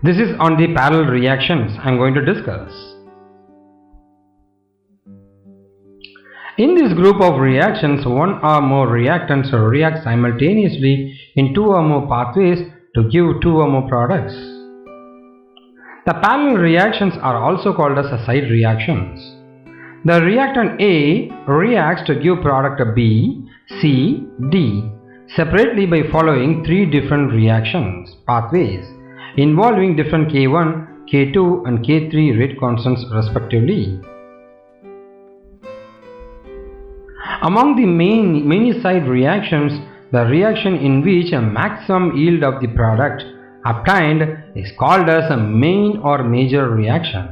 This is on the parallel reactions I am going to discuss. In this group of reactions, one or more reactants react simultaneously in two or more pathways to give two or more products. The parallel reactions are also called as side reactions. The reactant A reacts to give product B, C, D separately by following three different reactions pathways involving different K1, K2 and K3 rate constants respectively. Among the many side reactions, the reaction in which a maximum yield of the product obtained is called as a main or major reaction,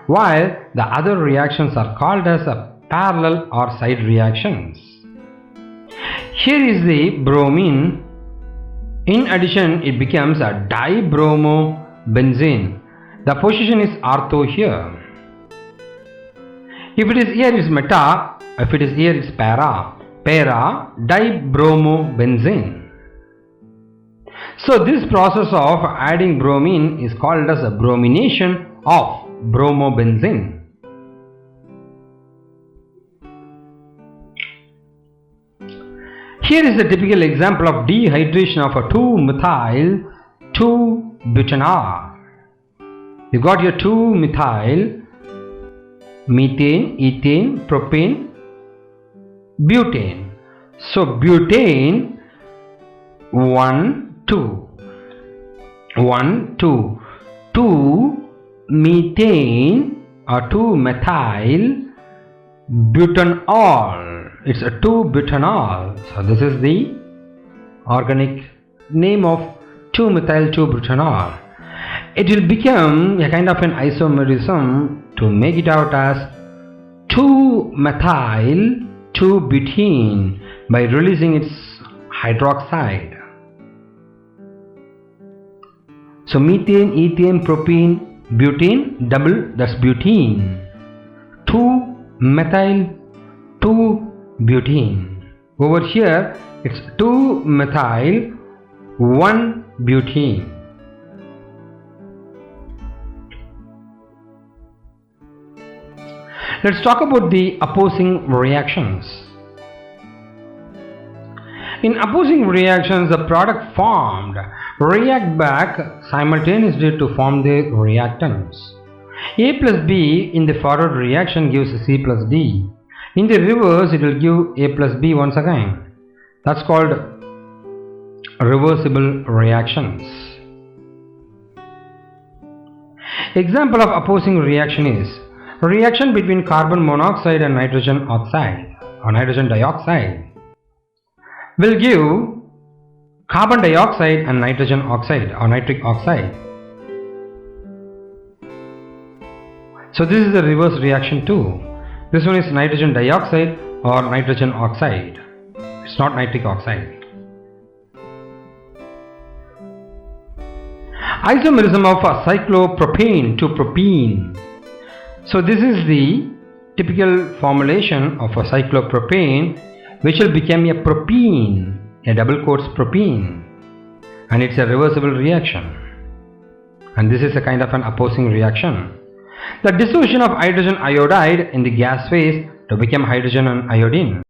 while the other reactions are called as a parallel or side reactions. Here is the bromine. In addition, it becomes a dibromobenzene. The position is ortho here. If it is here, it is meta. If it is here, it is para. Para dibromobenzene. So this process of adding bromine is called as a bromination of bromobenzene. Here is a typical example of dehydration of a 2-methyl-2-butanol. You got your 2-methyl, methane, ethane, propane, butane. So butane 1, 2, 1, 2, 2 methane or 2-methyl butanol. It's a 2-butanol. So this is the organic name of 2-methyl-2-butanol. It will become a kind of an isomerism to make it out as 2-methyl-2-butene by releasing its hydroxide. So methane, ethane, propane, butane, double, that's butene. 2-methyl-2-butene. Over here it's 2-methyl-1-butene. Let's talk about the opposing reactions. In opposing reactions, the product formed react back simultaneously to form the reactants. A plus B in the forward reaction gives C plus D. In the reverse, it will give A plus B once again. That's called reversible reactions. Example of opposing reaction is reaction between carbon monoxide and nitrogen oxide or nitrogen dioxide will give carbon dioxide and nitrogen oxide or nitric oxide. So this is the reverse reaction too. This one is nitrogen dioxide or nitrogen oxide. It's not nitric oxide. Isomerism of a cyclopropane to propene. So this is the typical formulation of a cyclopropane, which will become a propene, a double quotes propene, and it's a reversible reaction. And this is a kind of an opposing reaction. The dissolution of hydrogen iodide in the gas phase to become hydrogen and iodine.